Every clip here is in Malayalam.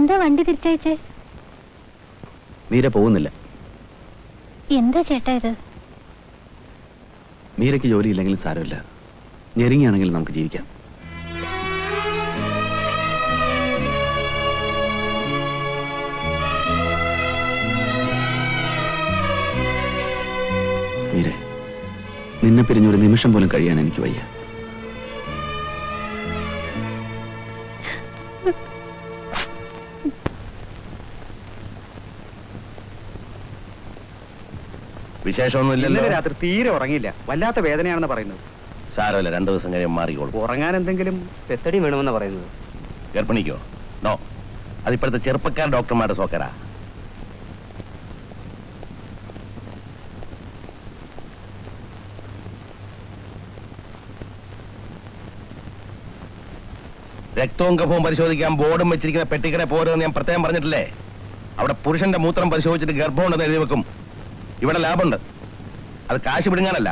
എന്താ വണ്ടി തിരിച്ചയച്ചേ? മീര പോകുന്നില്ല. എന്താ ചേട്ടാ ഇത്? മീരയ്ക്ക് ജോലിയില്ലെങ്കിലും സാരമില്ല, ഞെരുങ്ങിയാണെങ്കിലും നമുക്ക് ജീവിക്കാം. മീരെ, നിന്നെ പിരിഞ്ഞൊരു നിമിഷം പോലും കഴിയാൻ എനിക്ക് വയ്യ. വിശേഷമൊന്നുമില്ലല്ലോ. രാത്രി തീരെ ഉറങ്ങിയില്ല, വല്ലാത്ത വേദനയാണെന്ന് പറയുന്നത്. സാരമില്ല, 2 ദിവസം കഴിയും മാറിക്കോളും. ഉറങ്ങാൻ എന്തെങ്കിലും പെത്തടി വേണമെന്ന് പറയുന്നത്. ഗർഭിണിക്കോ? നോ, അതിപ്പോഴത്തെ ചെറുപ്പക്കാർ ഡോക്ടർമാരുടെ സോക്കരാ. രക്തവും കഫവും പരിശോധിക്കാൻ ബോർഡും വെച്ചിരിക്കുന്ന പെട്ടിക്കട പോരുമെന്ന് ഞാൻ പ്രത്യേകം പറഞ്ഞിട്ടില്ലേ? അവിടെ പുരുഷന്റെ മൂത്രം പരിശോധിച്ചിട്ട് ഗർഭമുണ്ടെന്ന് എഴുതി വെക്കും. ഇവിടെ ലാബുണ്ട്. അത് കാശ് പിടുങ്ങാനല്ല,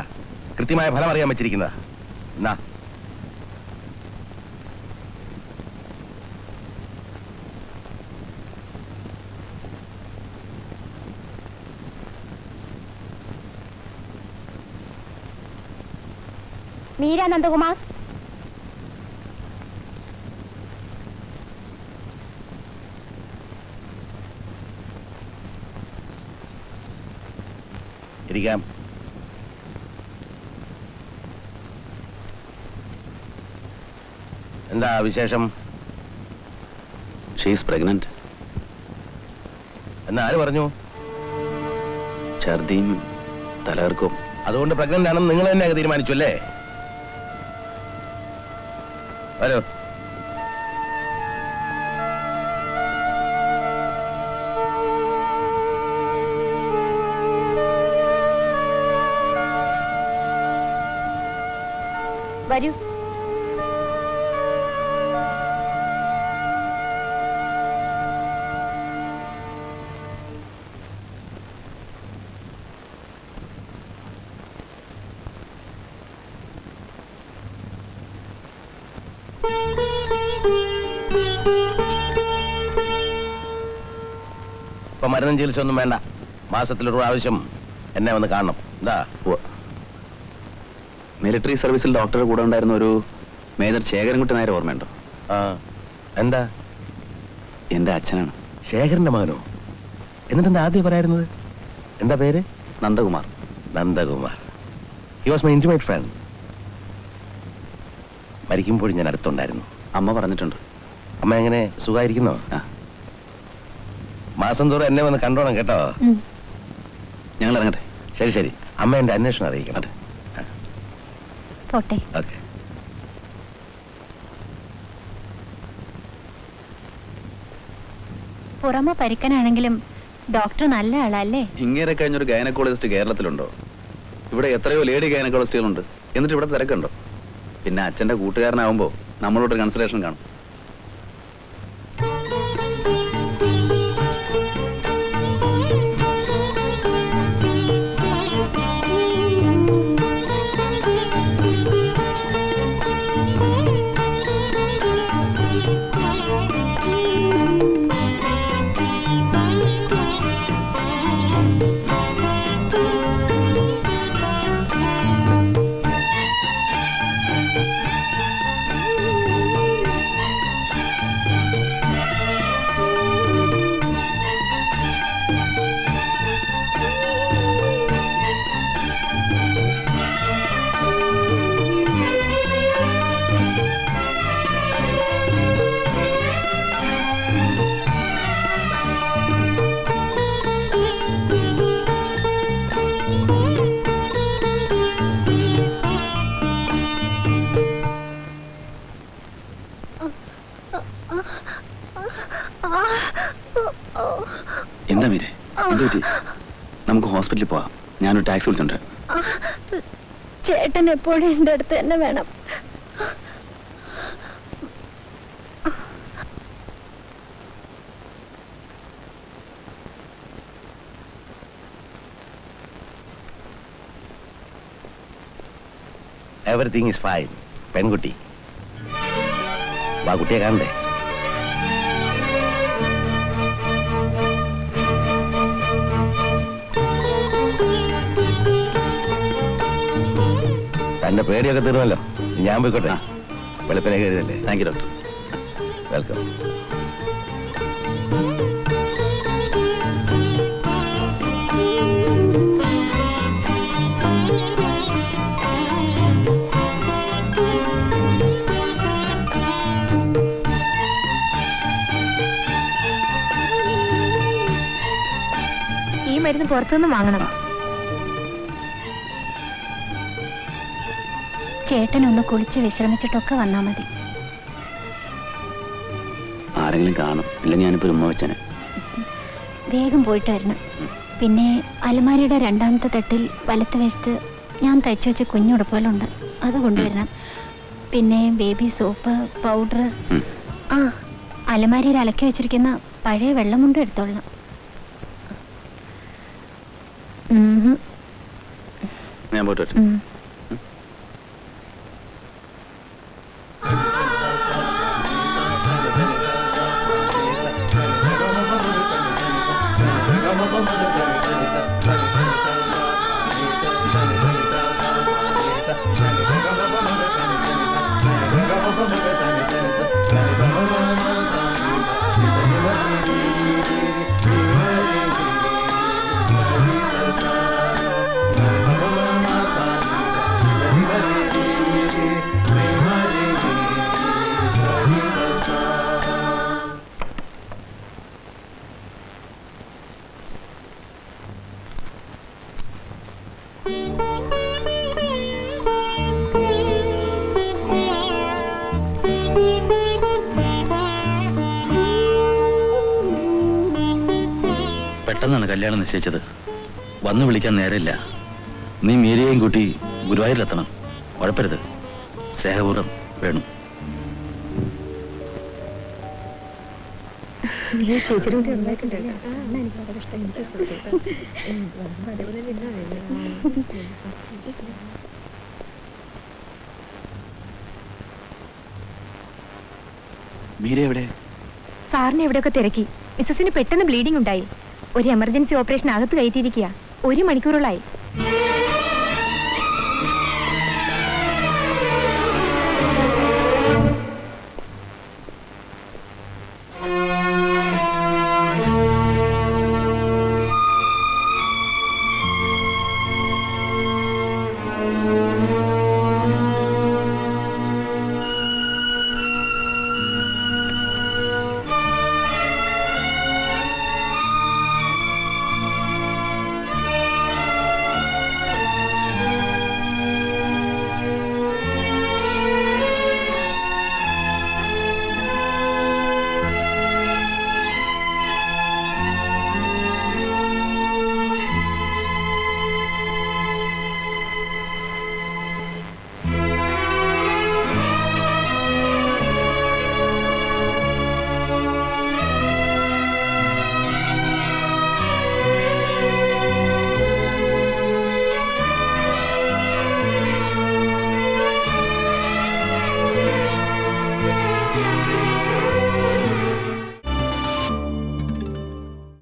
കൃത്യമായ ഫലം അറിയാൻ വെച്ചിരിക്കുന്നത്. എന്നാ മീര നന്ദകുമാർ. ഇരിക്കാം. എന്താ വിശേഷം? She's pregnant. എന്നാ ആര് പറഞ്ഞു? ഛർദിയും തലകർക്കും. അതുകൊണ്ട് പ്രഗ്നന്റ് ആണെന്ന് നിങ്ങൾ തന്നെ തീരുമാനിച്ചു അല്ലേ? വരൂ. വരൂ. ഇപ്പൊ മരുന്നും ചികിത്സ ഒന്നും വേണ്ട. മാസത്തിലൊരു പ്രാവശ്യം എന്നെ വന്ന് കാണണം. എന്താ? മിലിറ്ററി സർവീസിൽ ഡോക്ടറെ കൂടെ ഉണ്ടായിരുന്ന ഒരു മേജർ ശേഖരൻകുട്ടി നായർ ഓർമ്മയുണ്ടോ? എന്താ? എന്റെ അച്ഛനാണ്. ശേഖരന്റെ മകനോ? എന്നിട്ടെന്താ ആദ്യം പറയായിരുന്നത്? എന്താ പേര്? Nandakumar. Nandakumar. He was my intimate friend. മരിക്കുമ്പോഴും ഞാൻ അടുത്തുണ്ടായിരുന്നു. അമ്മ പറഞ്ഞിട്ടുണ്ട്. അമ്മ എങ്ങനെ, സുഖമായിരിക്കുന്നോ? മാസം തോറും എന്നെ വന്ന് കണ്ടോണം കേട്ടോ. ഞങ്ങൾ ഇറങ്ങട്ടെ. ശരി ശരി. അമ്മ എന്റെ അന്വേഷണം അറിയിക്കണം. അതെ. പോട്ടെ. ഓക്കെ. പുറമെ പരിക്കനാണെങ്കിലും ഡോക്ടർ നല്ല ആളല്ലേ? ഇങ്ങനെ കഴിഞ്ഞൊരു ഗൈനക്കോളജിസ്റ്റ് കേരളത്തിലുണ്ടോ? ഇവിടെ എത്രയോ ലേഡി ഗൈനക്കോളജിസ്റ്റുകളുണ്ട്. എന്നിട്ട് ഇവിടെ തിരക്കുണ്ടോ? പിന്നെ അച്ഛന്റെ കൂട്ടുകാരനാവുമ്പോ നമ്മളോടൊരു കൺസിഡറേഷൻ കാണും. എന്താ മീരെ, എന്ത് പറ്റി? നമുക്ക് ഹോസ്പിറ്റലിൽ പോവാം. ഞാനൊരു ടാക്സി വിളിച്ചിട്ടുണ്ട്. ചേട്ടൻ എപ്പോഴും എൻ്റെ അടുത്ത് തന്നെ വേണം. Everything is fine. പെൺകുട്ടി വാ, കുട്ടിയെ കാണണ്ടേ? തന്റെ പേടിയൊക്കെ തീർന്നല്ലോ. ഞാൻ പോയിക്കോട്ടെ. വെളുപ്പിനെ കയറിയതല്ലേ. Thank you doctor. വെൽക്കം. ഈ മരുന്ന് പുറത്തുനിന്ന് വാങ്ങണം. ചേട്ടനൊന്ന് കുളിച്ച് വിശ്രമിച്ചിട്ടൊക്കെ വന്നാ മതി. ആരെങ്കിലും കാണും, ഇല്ലെങ്കിൽ ഞാനിപ്പോ ഉമ്മ വെച്ചനെ. വേഗം പോയിട്ട് വരണം. പിന്നെ അലമാരിയുടെ രണ്ടാമത്തെ തട്ടിൽ വലത്ത് വശത്ത് ഞാൻ തയ്ച്ചു വെച്ച കുഞ്ഞുടുപ്പുകളുണ്ട്, അത് കൊണ്ടുവരണം. പിന്നെ ബേബി സോപ്പ്, പൗഡർ. ആ, അലമാരിയിൽ അലക്കി വെച്ചിരിക്കുന്ന പഴയ വെള്ളമുണ്ട് എടുത്തോളണം. ഞാൻ പോയിട്ട് വരാം. പെട്ടെന്നാണ് കല്യാണം നിശ്ചയിച്ചത്. വന്നു വിളിക്കാൻ നേരമില്ല. നീ മീരയെയും കൂട്ടി ഗുരുവായൂരിലെത്തണം. ഉഴപ്പരുത്. സ്നേഹപൂർവ്വം വേണം. മീര എവിടെ? സാറിനെ എവിടെയൊക്കെ തിരക്കി. മിസ്സസിന് പെട്ടെന്ന് ബ്ലീഡിംഗ് ഉണ്ടായി. ഒരു എമർജൻസി ഓപ്പറേഷൻ അകത്ത് കയറ്റിയിരിക്കുക. 1 മണിക്കൂറോളായി.